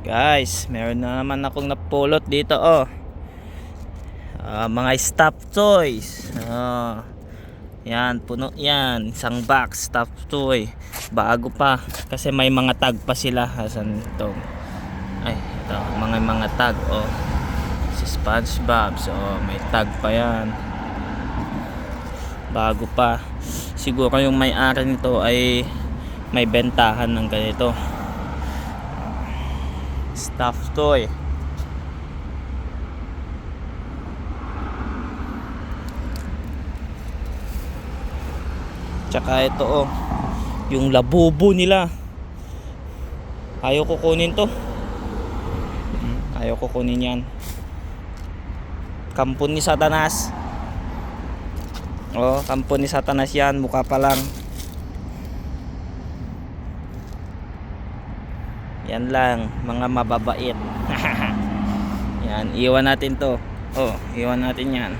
Guys, meron na naman akong napulot dito mga stuffed toys. Yan, puno yan. Isang box stuffed toy. Bago pa kasi may mga tag pa sila. Asan ito? Ay, ito, mga tag si SpongeBob. So, may tag pa yan. Bago pa. Siguro yung may-ari nito ay may bentahan ng ganito. Stuffed toy. Tsaka ito yung labubo nila. Ayaw ko kunin to. Ayaw ko kunin yan. Kampon ni Satanas. Kampon ni Satanas yan. Mukha pa lang. Yan lang, mga mababait. Yan, iwan natin to. Iwan natin yan.